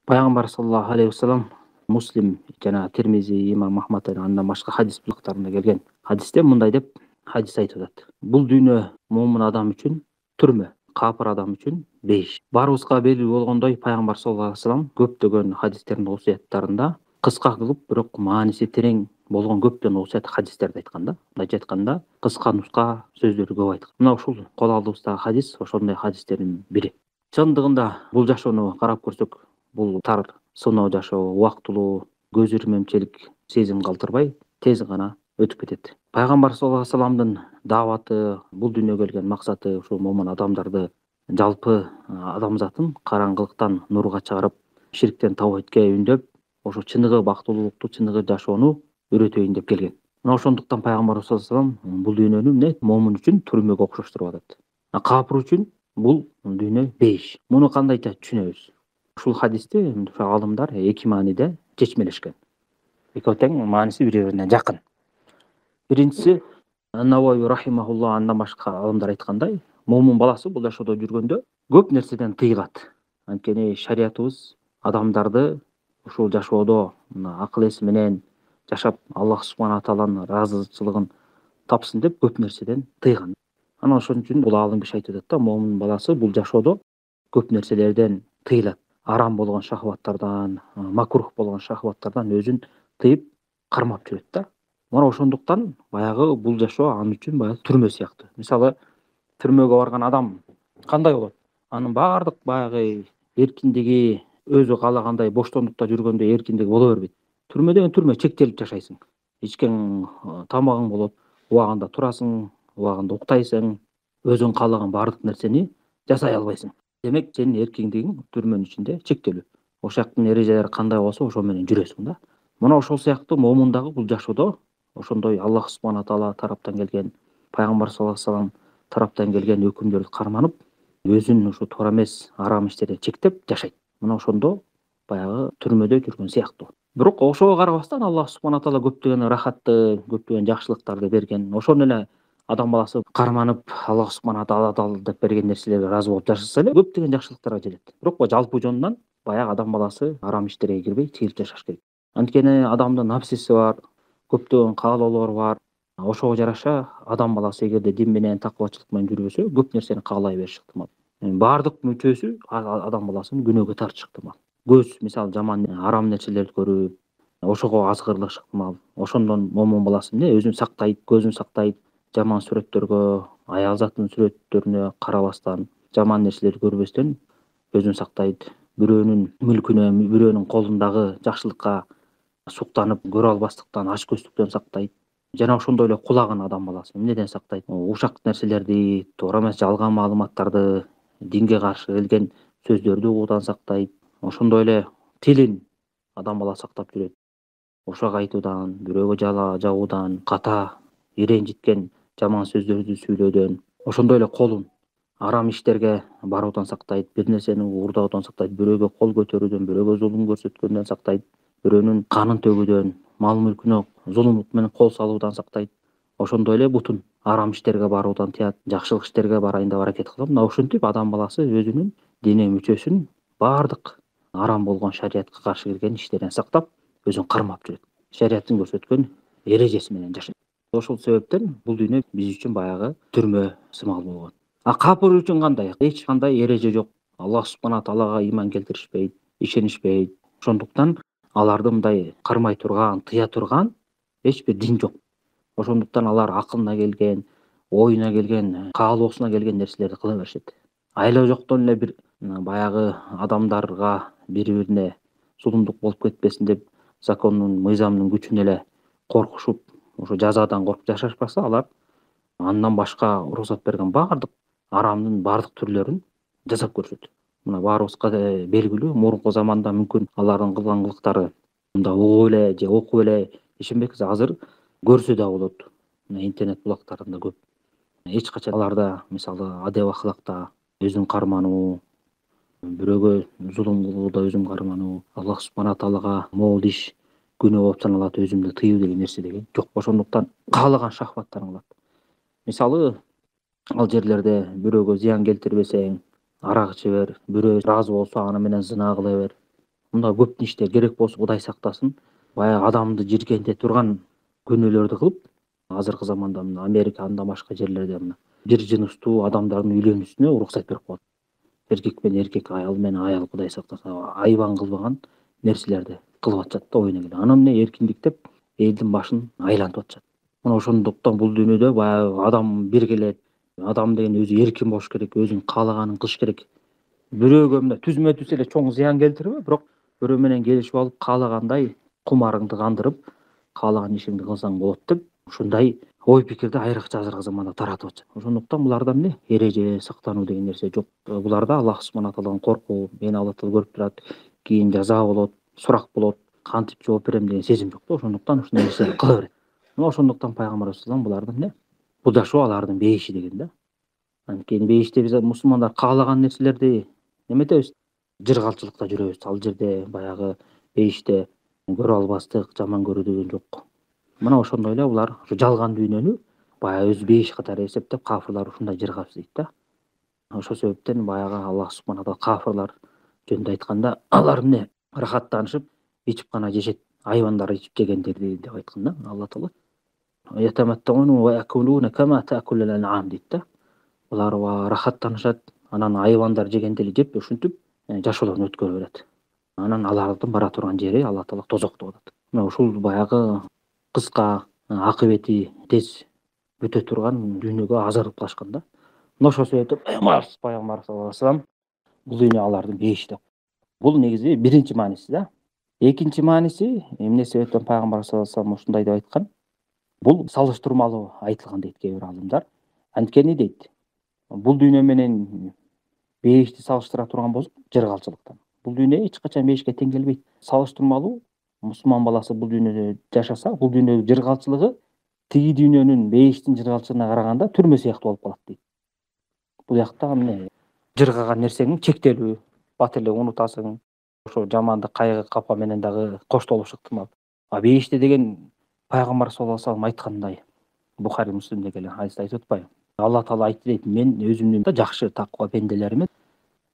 Пайгамбар саллаллаху алейхи вассалам Муслим жана Тирмизи, Имам Ахмад андан башка хадис булактарында келген хадисте мындай деп хадис айтып атат. Бул дүйнө момун адам үчүн түрмө, капыр адам үчүн бейиш. Баарыбызга белгилүү болгондой, Пайгамбар саллаллаху алейхи вассалам көптөгөн хадистеринде, осуяттарында кыска кылып, бирок мааниси терең болгон көптөгөн осуят хадистерди айткан да. Мындайча айтканда, кыска нуска сөздөрдү көп айткан. Мына ушул кол алдыбыздагы хадис ошондой хадистердин бири. Чындыгында бул жашоону карап көрсөк, бул тар сыноо жашоо, убактылуу, көз ирмемчилик сезим калтырбай тез гана өтүп кетет. Пайгамбар саллаллаху алейхи вассаламдын дааваты, бул дүйнөгө келген максаты ушул момун адамдарды, жалпы адамзатын караңгылыктан нурга чыгарып, ширктен таухидке үндөп, ошо чыныгы бактылуулукту, чыныгы жашоону үйрөтөйүн деп келген. Мына ошондуктан Пайгамбарыбыз саллаллаху алейхи вассалам бул дүйнөнү эмне момун үчүн түрмөгө окшоштуруп атат. Капыр үчүн бул дүйнө бейиш. Муну кандайча түшүнөбүз? Ушул хадисти алымдар эки мааниде чечмелешкен. Экөө тең мааниси бири-бирине жакын. Биринчиси Навави рахимахулла андан башка алымдар айткандай, момун баласы бул жашоодо жүргөндө көп нерседен тыйылат. Анткени шариятыбыз адамдарды ушул жашоодо акыл эси менен жашап, Аллах субхана тааланын ыраазычылыгын тапсын деп көп нерседен тыйган. Анан ошон үчүн бул алым киши айтып атат да, момун баласы бул жашоодо көп нерселерден тыйылат. Арам болгон шахваттардан, макрух болгон шахваттардан өзүн тыйып кармап жүрөт да. Мына ошондуктан баягы бул жашоо ал үчүн баягы түрмө сыяктуу. Мисалы, түрмөгө барган адам кандай болот? Анын баардык баягы эркиндиги, өзү каалагандай боштондукта жүргөндө эркиндиги боло бербейт. Түрмө деген түрмө, чектелип жашайсың. Ичкен тамагың болот, убагында турасың, убагында уктайсың, өзүң каалаган баардык нерсени жасай албайсың. Демек, сенин эркиндигиң түрмөнүн ичинде чектелүү. Ошол жактын эрежелери кандай болсо, ошо менен жүрөсүң да. Мына ошол сыяктуу момун дагы бул жашоодо ошондой Аллах субхана таала тараптан келген, Пайгамбар саллаллаху алейхи вассалам тараптан келген өкүмдөрдү карманып, өзүн ушу туура эмес арам иштерди чектеп жашайт. Мына ошондо баягы түрмөдө жүргөн сыяктуу. Бирок ошого карабастан Аллах субхана таала көптөгөн рахатты, көптөгөн жакшылыктарды берген. Ошону эле адам баласы карманып, Аллах субхана таала деп берген нерселерге ыраазы болуп жашаса эле көптөгөн жакшылыктарга жетет. Бирок жалпы жонунан баягы адам баласы арам иштерге кирбей, тыйылып жашаш керек. Анткени адамдын напсиси бар, көптөгөн каалоолору бар. Ошого жараша адам баласы эгерде дин менен, такыбачылык менен жүрбөсө, көп нерсени каалай бериши ыктымал. Баардык мүчөсү адам баласын күнөөгө тартышы ыктымал. Көз, мисалы, жаман арам нерселерди көрүп, ошого азгырылышы ыктымал. Ошондон момун баласы эмне өзүн сактайт, көзүн сактайт, жаман сүрөттөргө, аял затынын сүрөттөрүнө карабастан, жаман нерселерди көрбөстөн өзүн сактайт. Бирөөнүн мүлкүнө, бирөөнүн колундагы жакшылыкка суктанып, көрө албастыктан, ач көздүктөн сактайт. Жана ошондой эле кулагын адам баласы эмнеден сактайт? Ушак нерселерди, туура эмес жалган маалыматтарды, динге каршы келген сөздөрдү угуудан сактайт. Ошондой эле тилин адам баласы сактап жүрөт. Ушак айтуудан, бирөөгө жала жабуудан, ката, иренжиткен жаман сөздөрдү сүйлөөдөн, ошондой эле колун арам иштерге баруудан сактайт, бир нерсени уурдоодон сактайт, бирөөгө кол көтөрүүдөн, бирөөгө зулум көрсөткөндөн сактайт, бирөөнүн канын төгүүдөн, мал мүлкүнө зулумдук менен кол салуудан сактайт. Ошондой эле бутун арам иштерге баруудан тыят, жакшылык иштерге барайын деп аракет кылат. Мына ошентип адам баласы өзүнүн диний мүчөсүн баардык арам болгон шариятка каршы келген иштерден сактап, өзүн кармап жүрөт. Шариаттын көрсөткөн эрежеси менен жашайт. Ошол себептен бул дүйнө биз үчүн баягы түрмө сымал болгон. Капыр үчүн кандай? Эч кандай эреже жок. Аллах субхана таалага ыйман келтиришпейт, ишенишпейт. Ошондуктан аларды мындай кармай турган, тыя турган эч бир дин жок. Ошондуктан алар акылына келген, оюна келген, каалоосуна келген нерселерди кыла беришет. Айла жоктон эле бир баягы адамдарга бири-бирине зулумдук болуп кетпесин деп, закондун, мыйзамдын күчүнө эле коркушуп, ошо жазадан коркуп жашашпаса, алар андан башка уруксат берген баардык арамдын баардык түрлөрүн жасап көрүшөт. Мына баарыбызга белгилүү, мурунку заманда мүмкүн алардын кылган кылыктары мында угуп эле же окуп эле ишенбейбиз, азыр көрсө да болот. Мына интернет булактарында көп. Эч качан аларда, мисалы, адеп акылакта өзүн кармануу, бирөөгө зулум кылууда өзүн кармануу, Аллах субхана таалага могул иш күнөө болуп саналат, өзүмдү тыюу деген нерсе деген жок. Ошондуктан каалаган шахваттарын кылат. Мисалы, ал жерлерде бирөөгө зыян келтирбесең, арак иче бер, бирөө ыраазы болсо аны менен зына кыла бер. мында көптүн иште керек болсо Кудай сактасын, баягы адамды жиркенте турган күнөөлөрдү кылып, азыркы заманда мына Америка анда башка жерлерде мына бир жыныстуу адамдардын үйлөнүүсүнө уруксат берип коет. Эркек менен эркек, аял менен аял, Кудай сактасын, айбан кылбаган нерселерди кылып атышат да ойуна келе. Анан эмне эркиндик деп элдин башын айлантып атышат. Мына ошондуктан бул дүйнөдө баягы адам биргелеп, адам деген өзү эркин болуш керек, өзүнүн каалаганын кылыш керек. Бирөөгө мына түзмө түз эле чоң зыян келтирбей, бирок бирөө менен келишип алып, каалагандай кумарыңды кандырып, каалаган ишиңди кылсаң болот деп, ушундай ой пикирди айрыкча азыркы заманда таратып атышат. Ошондуктан буларда эмне эреже, сактануу деген нерсе жок. Буларда Аллах субхана тааладан коркуу, мени Алла таала көрүп турат, кийин жаза болот, сурак болот, кантип жооп берем деген сезим жок да. Ошондуктан ушундай нерселерди кыла берет. Мына ошондуктан пайгамбарыбыз салам буларды эмне будашуу алардын бейиши деген да. Анткени бейиште биз мусулмандар каалаган нерселерди эметебиз, жыргалчылыкта жүрөбүз. Ал жерде баягы бейиште көрө албастык, жаман көрүү деген жок. Мына ошондой эле булар ушу жалган дүйнөнү баягы өз бейиш катары эсептеп, кафырлар ушундай жыргапсыз дейт да. Ошол себептен баягы Аллах субхана таала кафырлар жөнүндө айтканда, алар эмне ырахаттанышып, ичип гана жешет, айбандар ичип жегендерди деп айткан да Алла таала. Ятаматтауна ва якулуна кама таакулул ан'ам дейт да. Булар ырахаттанышат, анан айбандар жегендей эле жеп, ушинтип жашоолорун өткөрө берет. Анан алардын бара турган жери Алла таала тозок деп атат. Мына ушул баягы кыска, акыбети тез бүтө турган дүйнөгө азырып калышкан да. Мына ошол себептен пайгамбар саллаллаху алейхи вассалам бул дүйнө алардын бейиши деп. Бул негизи биринчи мааниси да. Экинчи мааниси эмне себептен пайгамбар саллаллаху алейхи вассалам ушундай деп айткан? Бул салыштырмалуу айтылган дейт кээ бир алымдар. Анткени дейт, бул дүйнө менен бейишти салыштыра турган болсок, жыргалчылыктан. Бул дүйнө эч качан бейишке тең келбейт. Салыштырмалуу мусулман баласы бул дүйнөдө жашаса, бул дүйнөнүн жыргалчылыгы тиги дүйнөнүн бейиштин жыргалчылыгына караганда түрмө сыяктуу болуп калат дейт. Бул жакта эмне жыргаган нерсең чектелүү, бат эле унутасың. Ошо жамандык, кайгы, капа менен дагы коштолуш ыктымал. А бейиште деген пайгамбар саллаллаху алейхи вассалам айткандай, Бухари Муслимде келген хадисте айтып атпайбы? Алла таала айтты дейт, мен өзүмдүн жакшы таква бенделериме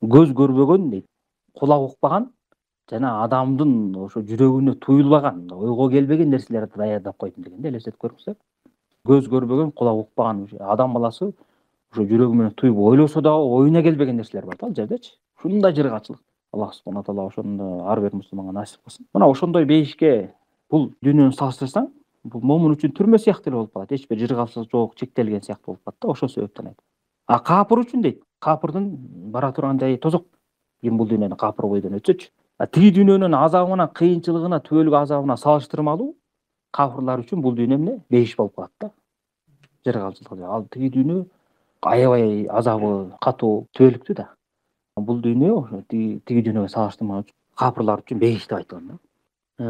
көз көрбөгөн дейт, кулак укпаган жана адамдын ошо жүрөгүнө туюлбаган, ойго келбеген нерселерди даярдап койдум деген да, элестетип көрүңүздөр. Көз көрбөгөн, кулак укпаган адам баласы ошо жүрөгү менен туюп ойлосо дагы оюна келбеген нерселер бар да ал жердечи. Ушундай жыргачылык. Аллах субхана таала ошону ар бир мусулманга насип кылсын. Мына ошондой бейишке бул дүйнөнү салыштырсаң, бул момун үчүн түрмө сыяктуу эле болуп калат. Эч бир жыргалчылык жок, чектелген сыяктуу болуп калат да. Ошол себептен айтат. А капыр үчүн дейт, капырдын бара турган жайы тозок. Ким бул дүйнөнү капыр бойдон өтсөчү. А тиги дүйнөнүн азабына, кыйынчылыгына, түбөлүк азабына салыштырмалуу кафырлар үчүн бул дүйнө эмне? Бейиш болуп калат да. Жыргалчылык. Ал тиги дүйнө аябай азабы катуу, түбөлүктүү да. Бул дүйнө ошо тиги дүйнөгө салыштырмалуу капырлар үчүн бейиш деп айтылган да.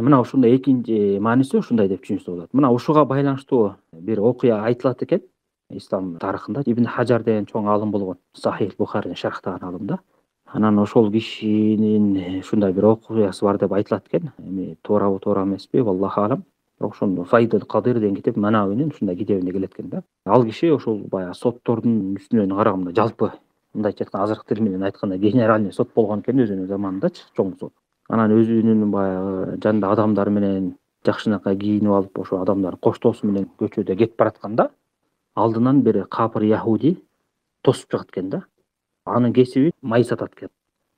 Мына ушундай экинчи мааниси ушундай деп түшүнсө болот. Мына ушуга байланыштуу бир окуя айтылат экен ислам тарыхында. Ибн Хажар деген чоң алым болгон, Сахих Бухарини шархтаган алымда. Анан ошол кишинин ушундай бир окуясы бар деп айтылат экен. Эми туурабы, туура эмеспи, валлаху алам. Бирок ошону Файдул Кадир деген китеп Манавинин ушундай китебинде келет экен да. Ал киши ошол баягы соттордун үстүнөн караганда жалпы мындайча айтканда азыркы тил менен айтканда генеральный сот болгон экен өзүнүн заманындачы, чоң сот. Анан өзүнүн баягы жанында адамдар менен жакшынакай кийинип алып, ошо адамдар коштоосу менен көчөдө кетип баратканда, алдынан бир капыр яхуди тосуп чыгат экен да. Анын кесиби май сатат экен.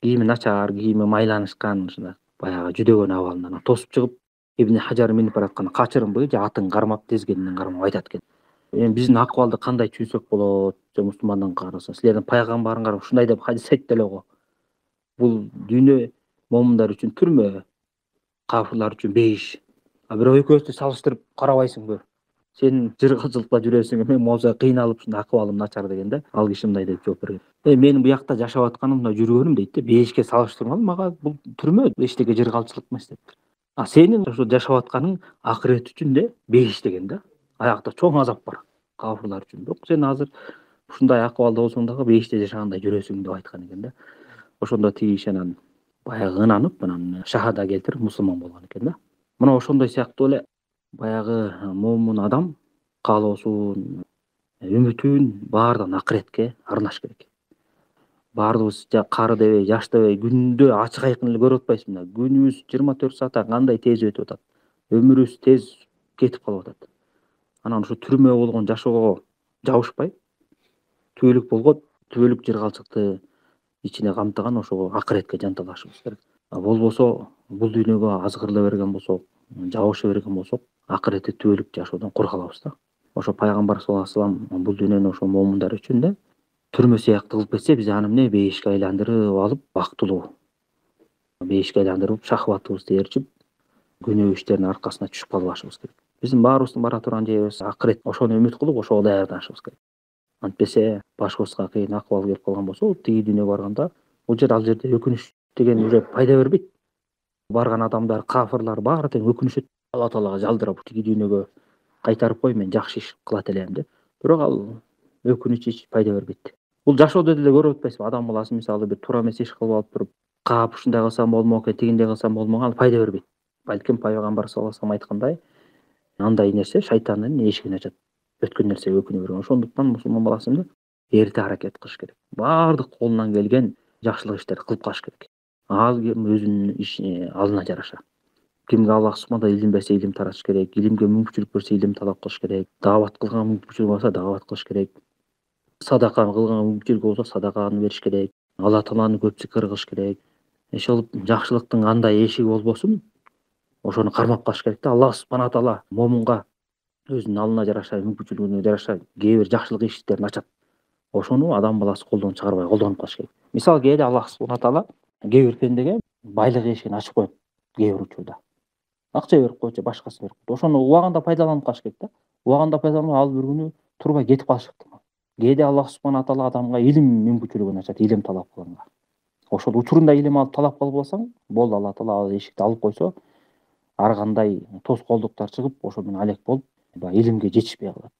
Кийими начар, кийими майланышкан, ушундай баягы жүдөгөн абалында. Анан тосуп чыгып, Ибн Хажар минип баратканда качырымбы же атын кармап, тезгенинен кармап айтат экен. Эми биздин акыбалды кандай түшүнсөк болот? Же мусулмандын караса, силердин пайгамбарыңар ушундай деп хадис айтты эле го. Бул дүйнө момундар үчүн түрмө, кафырлар үчүн бейиш. А бирок экөөсү салыштырып карабайсыңбы? Сен жыргалчылыкта жүрөсүң, мен болсо кыйналып ушундай акыбалым начар дегенде, ал киши мындай деп жооп берген. Мен буякта жашап атканым, мына жүргөнүм дейт да, бейишке салыштырмалуу мага бул түрмө, эчтеке жыргалчылык эмес деп. А сенин ошо жашап атканың акырет үчүн де бейиш деген да. Аякта чоң азап бар кафырлар үчүн. Бирок сен азыр ушундай акыбалда болсоң дагы бейиште жашагандай жүрөсүң деп айткан экен да. Ошондо тиги иши анан баягы ынанып, анан шахада келтирип мусулман болгон экен да. Мына ошондой сыяктуу эле баягы момун адам каалоосун, үмүтүн баардан акыретке арнаш керек. баарыбыз кары дебей жаш дебей күндө ачык айкын эле көрүп атпайсызбы? Мына күнүбүз 24 саат кандай тез өтүп атат. Өмүрүбүз тез кетип калып атат. Анан ушу түрмө болгон жашоого жабышпай, түбөлүк жыргалчыкты ичине камтыган ошого акыретке жанталашыбыз керек. Болбосо бул дүйнөгө азгырыла берген болсок, жабыша берген болсок, акыретте түбөлүк жашоодон құр калабыз да. Ошо пайгамбар саллаллаху алейхи вассалам бул дүйнөнү ошо момундар үчүн да түрмө сыяктуу кылып кетсе, биз аны эмне бейишке айландырып алып, бактылуу бейишке айландырып, шахватыбызды ээрчип, күнөө иштердин аркасына түшүп калбашыбыз керек. Биздин баарыбыздын бара турган жерибиз акырет. Ошону үмүт кылып, ошого даярданышыбыз керек. Антпесе башыбызга кыйын акыбал келип калган болсо, тиги дүйнөгө барганда, ал жерде өкүнүч деген уже пайда бербейт. Барган адамдар, кафырлар баары тең өкүнүшөт. Алла таалага жалдырап тиги дүйнөгө кайтарып кой, мен жакшы иш кылат элем деп. Бирок ал өкүнүч эч пайда бербейт. Бул жашоодо деле көрүп атпайсызбы? Адам баласы мисалы бир туура эмес иш кылып алып туруп, каап ушундай кылсам болмок экен, тигиндей кылсам болмок, ал пайда бербейт. Балким пайгамбар саллаллаху алейхи вассалам айткандай, андай нерсе шайтандын эшигин ачат. Өткөн нерсеге өкүнө берген. Ошондуктан мусулман баласы эмне? Эрте аракет кылыш керек. Баардык колунан келген жакшылык иштерди кылып калыш керек. Ал ким өзүнүн ишине алдына жараша. Кимге Аллах субхана таала илим берсе илим таратыш керек, илимге мүмкүнчүлүк берсе илим талап кылыш керек, даават кылганга мүмкүнчүлүк болсо даават кылыш керек, садака кылганга мүмкүнчүлүк болсо садаканы бериш керек, Алла тааланы көп зикир кылыш керек. Ошол жакшылыктын кандай эшиги болбосун, ошону кармап калыш керек да. Аллах субхана таала момунга өзүнүн алына жараша, мүмкүнчүлүгүнө жараша кээ бир жакшылык иштерин ачат. Ошону адам баласы колдон чыгарбай колдонуп калыш керек. Мисалы кээде Аллах субхана таала кээ бир пендеге байлык эшигин ачып коет кээ бир учурда. Акча берип койот же башкасы берип койот. Ошону убагында пайдаланып калыш керек да. Убагында пайдаланып ал бир күнү турбай кетип калышы ыктымал. Кээде Аллах субхана таала адамга илим мүмкүнчүлүгүн ачат, илим талап кылганга. Ошол учурунда илим алып талап кылып алсаң, болду, Алла таала ал эшикти алып койсо, ар кандай тоскоолдуктар чыгып, ошо менен алек болуп, баягы илимге жетишпей калат.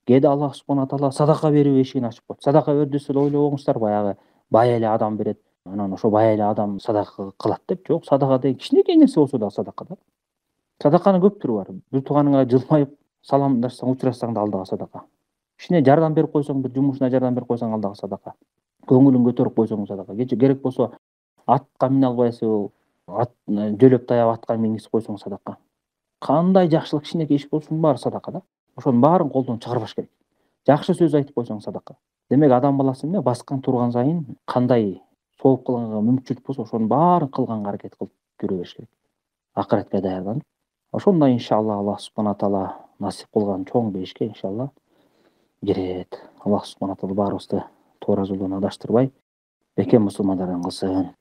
Кээде Аллах субхана таала садака берүү эшигин ачып коет. Садака бер десе ойлобоңуздар, баягы бай эле адам берет, анан ошо бай эле адам садака кылат деп. Жок, садака деген кичинекей нерсе болсо дагы садака да. Садаканын көп түрү бар. Бир тууганыңа жылмайып саламдашсаң, учурашсаң да ал дагы садака. Кичине жардам берип койсоң, бир жумушуна жардам берип койсоң, ал дагы садака. Көңүлүн көтөрүп койсоң садака. Керек болсо атка мине албайсың, ат жөлөп таяп атка мингизип койсоң садака. Кандай жакшылык кичинекей иш болсун, баары садака да. Ошонун баарын колдон чыгарбаш керек. Жакшы сөз айтып койсоң садака. Демек адам баласы эмне баскан турган сайын кандай сооп кылганга мүмкүнчүлүк болсо, ошонун баарын кылганга аракет кылып жүрө бериш керек. Акыретке даярданып. Ошондо иншалла Аллах субхана таала насип кылган чоң бешке иншалла кирет. Аллах субхана таала баарыбызды туура жолдон адаштырбай, бекем мусулмандардан кылсын.